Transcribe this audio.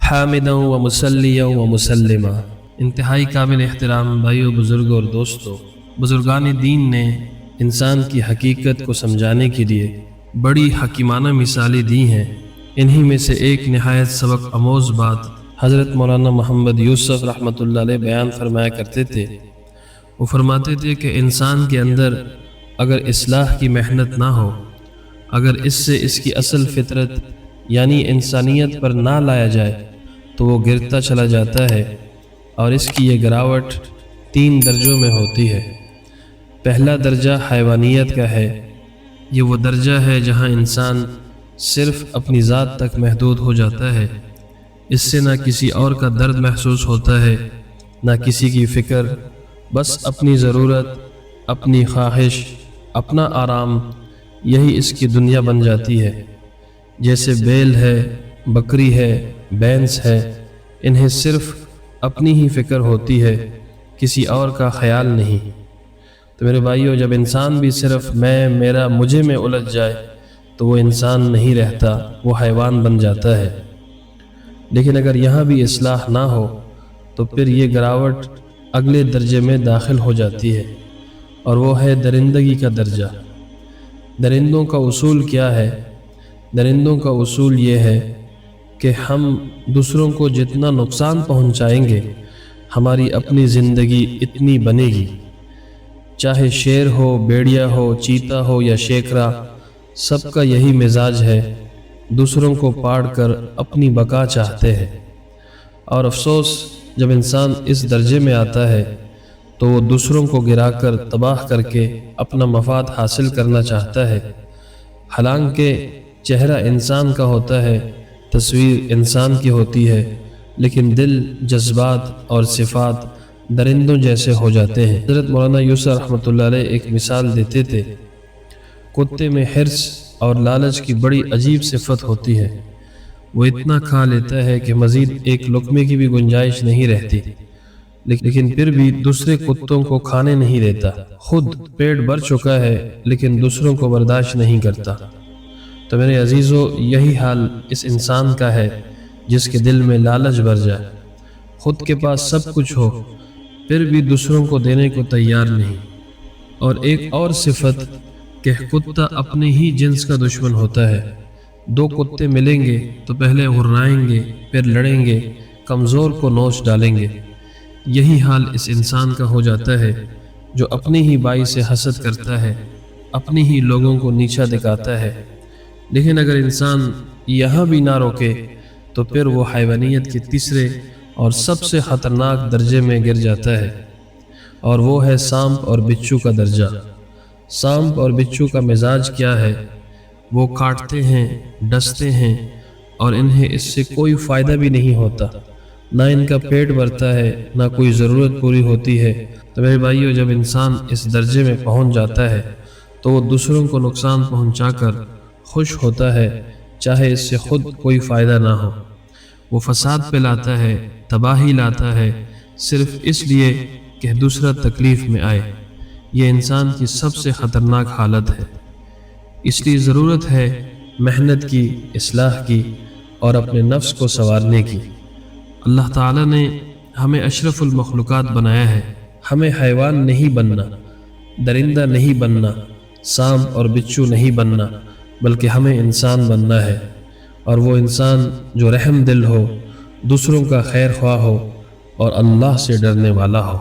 حامدا و مسلیا و مسلمہ۔ انتہائی قابل احترام بھائیو، بزرگوں اور دوستو، بزرگان دین نے انسان کی حقیقت کو سمجھانے کے لیے بڑی حکیمانہ مثالیں دی ہیں۔ انہی میں سے ایک نہایت سبق آموز بات حضرت مولانا محمد یوسف رحمۃ اللہ علیہ بیان فرمایا کرتے تھے۔ وہ فرماتے تھے کہ انسان کے اندر اگر اصلاح کی محنت نہ ہو، اگر اس سے اس کی اصل فطرت یعنی انسانیت پر نہ لایا جائے تو وہ گرتا چلا جاتا ہے، اور اس کی یہ گراوٹ 3 درجوں میں ہوتی ہے۔ پہلا درجہ حیوانیت کا ہے۔ یہ وہ درجہ ہے جہاں انسان صرف اپنی ذات تک محدود ہو جاتا ہے، اس سے نہ کسی اور کا درد محسوس ہوتا ہے، نہ کسی کی فکر، بس اپنی ضرورت، اپنی خواہش، اپنا آرام، یہی اس کی دنیا بن جاتی ہے۔ جیسے بیل ہے، بکری ہے، بھینس ہے، انہیں صرف اپنی ہی فکر ہوتی ہے، کسی اور کا خیال نہیں۔ تو میرے بھائیو، جب انسان بھی صرف میں، میرا، مجھے میں الجھ جائے تو وہ انسان نہیں رہتا، وہ حیوان بن جاتا ہے۔ لیکن اگر یہاں بھی اصلاح نہ ہو تو پھر یہ گراوٹ اگلے درجے میں داخل ہو جاتی ہے، اور وہ ہے درندگی کا درجہ۔ درندوں کا اصول کیا ہے؟ درندوں کا اصول یہ ہے کہ ہم دوسروں کو جتنا نقصان پہنچائیں گے، ہماری اپنی زندگی اتنی بنے گی۔ چاہے شیر ہو، بیڑیا ہو، چیتا ہو یا شیکرا، سب کا یہی مزاج ہے، دوسروں کو پاڑ کر اپنی بقا چاہتے ہیں۔ اور افسوس، جب انسان اس درجے میں آتا ہے تو وہ دوسروں کو گرا کر تباہ کر کے اپنا مفاد حاصل کرنا چاہتا ہے۔ حالانکہ چہرہ انسان کا ہوتا ہے، تصویر انسان کی ہوتی ہے، لیکن دل، جذبات اور صفات درندوں جیسے ہو جاتے ہیں۔ حضرت مولانا یوسف رحمۃ اللہ علیہ ایک مثال دیتے تھے۔ کتے میں حرص اور لالچ کی بڑی عجیب صفت ہوتی ہے۔ وہ اتنا کھا لیتا ہے کہ مزید ایک لقمے کی بھی گنجائش نہیں رہتی، لیکن پھر بھی دوسرے کتوں کو کھانے نہیں دیتا۔ خود پیٹ بھر چکا ہے لیکن دوسروں کو برداشت نہیں کرتا۔ تو میرے عزیزو، یہی حال اس انسان کا ہے جس کے دل میں لالچ بھر جائے، خود کے پاس سب کچھ ہو پھر بھی دوسروں کو دینے کو تیار نہیں۔ اور ایک اور صفت کہ کتا اپنے ہی جنس کا دشمن ہوتا ہے۔ 2 کتے ملیں گے تو پہلے غرائیں گے، پھر لڑیں گے، کمزور کو نوچ ڈالیں گے۔ یہی حال اس انسان کا ہو جاتا ہے جو اپنی ہی بائی سے حسد کرتا ہے، اپنی ہی لوگوں کو نیچا دکھاتا ہے۔ لیکن اگر انسان یہاں بھی نہ روکے تو پھر وہ حیوانیت کے تیسرے اور سب سے خطرناک درجے میں گر جاتا ہے، اور وہ ہے سانپ اور بچھو کا درجہ۔ سانپ اور بچھو کا مزاج کیا ہے؟ وہ کاٹتے ہیں، ڈستے ہیں، اور انہیں اس سے کوئی فائدہ بھی نہیں ہوتا، نہ ان کا پیٹ بھرتا ہے، نہ کوئی ضرورت پوری ہوتی ہے۔ تو میرے بھائیو، جب انسان اس درجے میں پہنچ جاتا ہے تو وہ دوسروں کو نقصان پہنچا کر خوش ہوتا ہے، چاہے اس سے خود کوئی فائدہ نہ ہو۔ وہ فساد پھیلاتا ہے، تباہی لاتا ہے، صرف اس لیے کہ دوسرا تکلیف میں آئے۔ یہ انسان کی سب سے خطرناک حالت ہے۔ اس لیے ضرورت ہے محنت کی، اصلاح کی، اور اپنے نفس کو سنوارنے کی۔ اللہ تعالیٰ نے ہمیں اشرف المخلوقات بنایا ہے، ہمیں حیوان نہیں بننا، درندہ نہیں بننا، سانپ اور بچھو نہیں بننا، بلکہ ہمیں انسان بننا ہے، اور وہ انسان جو رحم دل ہو، دوسروں کا خیر خواہ ہو، اور اللہ سے ڈرنے والا ہو۔